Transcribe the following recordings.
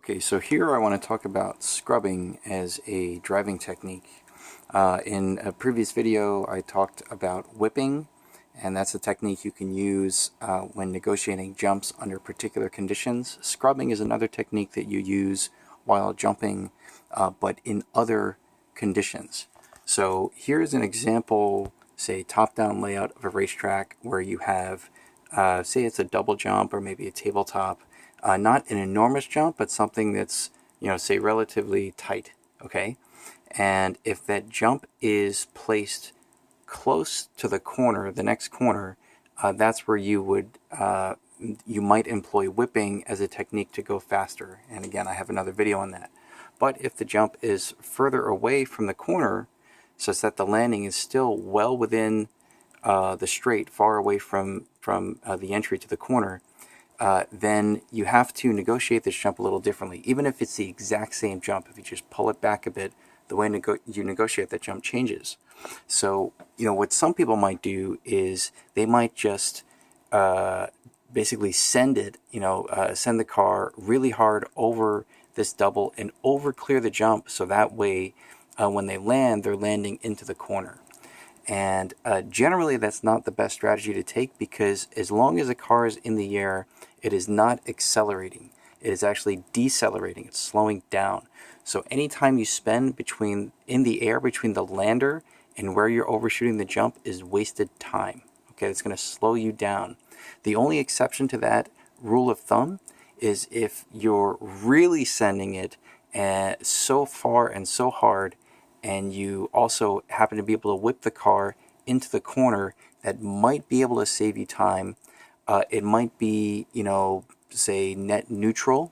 Okay, so here I want to talk about scrubbing as a driving technique. In a previous video I talked about whipping, and that's a technique you can use when negotiating jumps under particular conditions. Scrubbing is another technique that you use while jumping, but in other conditions. So here's an example, say top-down layout of a racetrack where you have, say it's a double jump or maybe a tabletop. Not an enormous jump, but something that's, say relatively tight, okay? And if that jump is placed close to the corner, the next corner, that's where you might employ whipping as a technique to go faster. And again, I have another video on that. But if the jump is further away from the corner, such that the landing is still well within the straight, far away from the entry to the corner, then you have to negotiate this jump a little differently. Even if it's the exact same jump, if you just pull it back a bit, the way you negotiate that jump changes. So, what some people might do is they might just basically send the car really hard over this double and over clear the jump, so that way when they land, they're landing into the corner. And generally that's not the best strategy to take, because as long as a car is in the air, it is not accelerating. It is actually decelerating. It's slowing down. So anytime you spend in the air between the lander and where you're overshooting the jump is wasted time. Okay, it's going to slow you down. The only exception to that rule of thumb is if you're really sending it so far and so hard, and you also happen to be able to whip the car into the corner, that might be able to save you time. It might be, say net neutral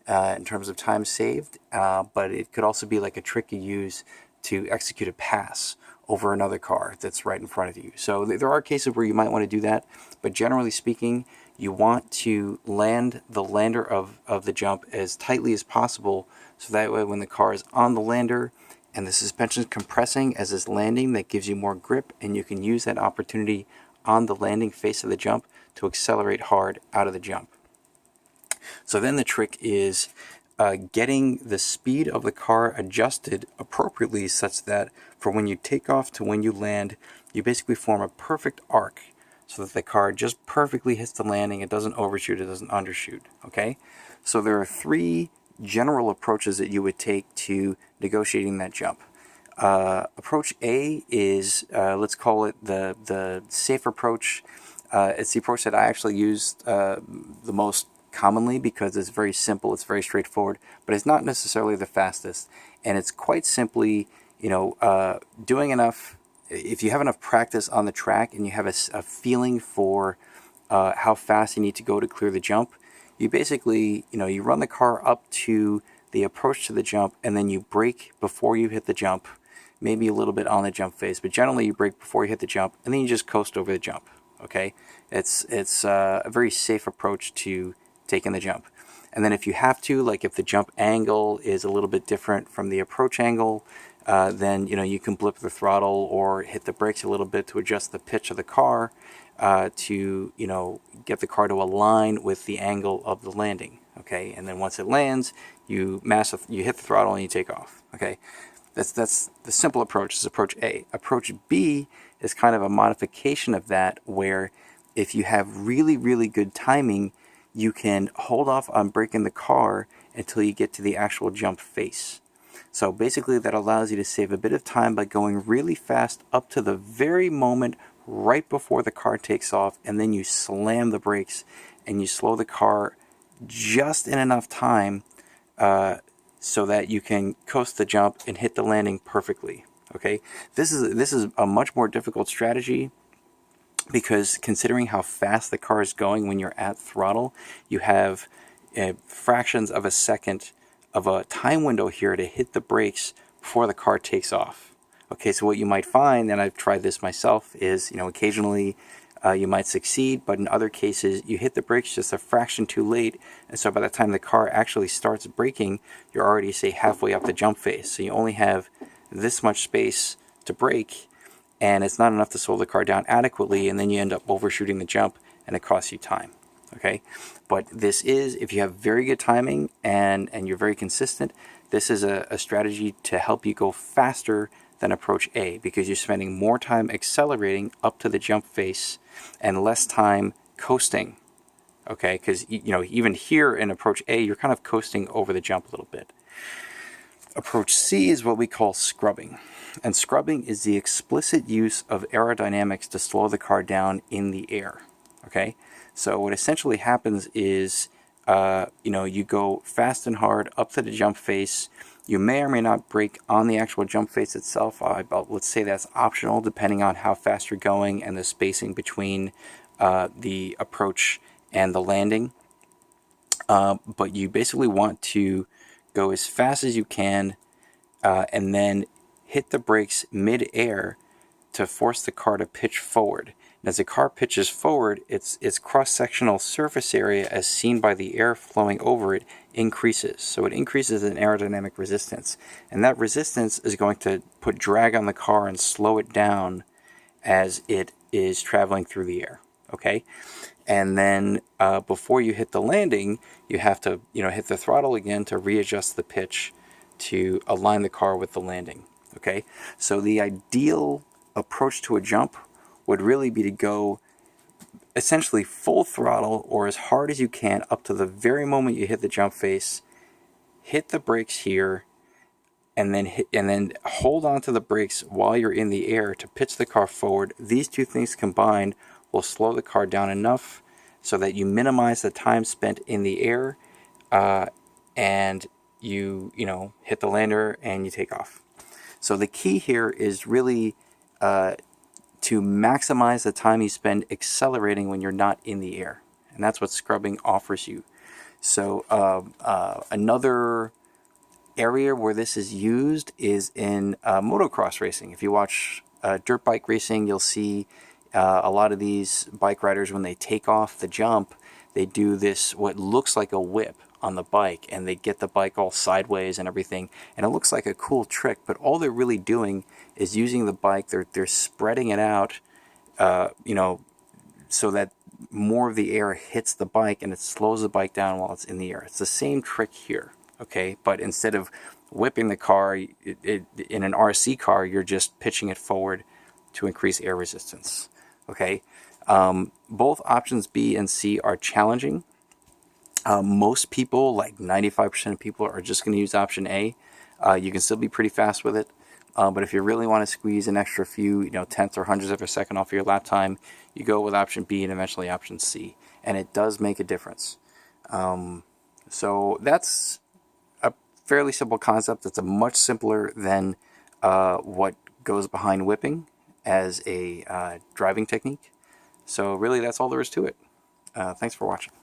in terms of time saved, but it could also be like a trick you use to execute a pass over another car that's right in front of you. So there are cases where you might want to do that, but generally speaking, you want to land the lander of the jump as tightly as possible, so that way when the car is on the lander and the suspension is compressing as it's landing, that gives you more grip, and you can use that opportunity on the landing face of the jump to accelerate hard out of the jump. So then the trick is getting the speed of the car adjusted appropriately, such that for when you take off to when you land, you basically form a perfect arc, so that the car just perfectly hits the landing. It doesn't overshoot, it doesn't undershoot, okay? So there are three general approaches that you would take to negotiating that jump. Approach A is, let's call it the safe approach. It's the approach that I actually use the most commonly, because it's very simple, it's very straightforward, but it's not necessarily the fastest. And it's quite simply, doing enough. If you have enough practice on the track and you have a feeling for how fast you need to go to clear the jump, you basically, you run the car up to the approach to the jump, and then you brake before you hit the jump, maybe a little bit on the jump face, but generally you brake before you hit the jump, and then you just coast over the jump, okay? It's a very safe approach to taking the jump. And then if you have to, like if the jump angle is a little bit different from the approach angle, then you can blip the throttle or hit the brakes a little bit to adjust the pitch of the car, to get the car to align with the angle of the landing. Okay, and then once it lands, you hit the throttle and you take off. Okay, that's the simple approach. Is approach A. Approach B is kind of a modification of that, where if you have really, really good timing, you can hold off on braking the car until you get to the actual jump face. So basically that allows you to save a bit of time by going really fast up to the very moment right before the car takes off, and then you slam the brakes and you slow the car just in enough time so that you can coast the jump and hit the landing perfectly. Okay, this is a much more difficult strategy, because considering how fast the car is going when you're at throttle, you have fractions of a second of a time window here to hit the brakes before the car takes off. Okay, so what you might find, and I've tried this myself, is occasionally you might succeed, but in other cases you hit the brakes just a fraction too late, and so by the time the car actually starts braking, you're already, say, halfway up the jump face. So you only have this much space to brake, and it's not enough to slow the car down adequately, and then you end up overshooting the jump, and it costs you time. Okay, but this is, if you have very good timing and you're very consistent, this is a strategy to help you go faster than approach A, because you're spending more time accelerating up to the jump face and less time coasting. Okay, because even here in approach A, you're kind of coasting over the jump a little bit. Approach C is what we call scrubbing. And scrubbing is the explicit use of aerodynamics to slow the car down in the air. Okay, so what essentially happens is, you go fast and hard up to the jump face. You may or may not brake on the actual jump face itself. Let's say that's optional depending on how fast you're going and the spacing between the approach and the landing. But you basically want to go as fast as you can and then hit the brakes mid-air to force the car to pitch forward. And as the car pitches forward, its cross-sectional surface area, as seen by the air flowing over it, increases. So it increases in aerodynamic resistance. And that resistance is going to put drag on the car and slow it down as it is traveling through the air. Okay? And then before you hit the landing, you have to hit the throttle again to readjust the pitch to align the car with the landing. Okay? So the ideal approach to a jump would really be to go essentially full throttle or as hard as you can up to the very moment you hit the jump face, hit the brakes here, and then hold on to the brakes while you're in the air to pitch the car forward. These two things combined will slow the car down enough so that you minimize the time spent in the air, and you hit the lander and you take off. So the key here is really to maximize the time you spend accelerating when you're not in the air. And that's what scrubbing offers you. So another area where this is used is in motocross racing. If you watch dirt bike racing, you'll see a lot of these bike riders, when they take off the jump, they do this, what looks like a whip on the bike, and they get the bike all sideways and everything, and it looks like a cool trick, but all they're really doing is using the bike, they're spreading it out, so that more of the air hits the bike and it slows the bike down while it's in the air. It's the same trick here, okay? But instead of whipping the car, in an RC car, you're just pitching it forward to increase air resistance, okay? Both options B and C are challenging. Most people, like 95% of people, are just going to use option A. You can still be pretty fast with it, but if you really want to squeeze an extra few, tenths or hundredths of a second off your lap time, you go with option B and eventually option C, and it does make a difference. So that's a fairly simple concept. It's a much simpler than what goes behind whipping as a driving technique. So really, that's all there is to it. Thanks for watching.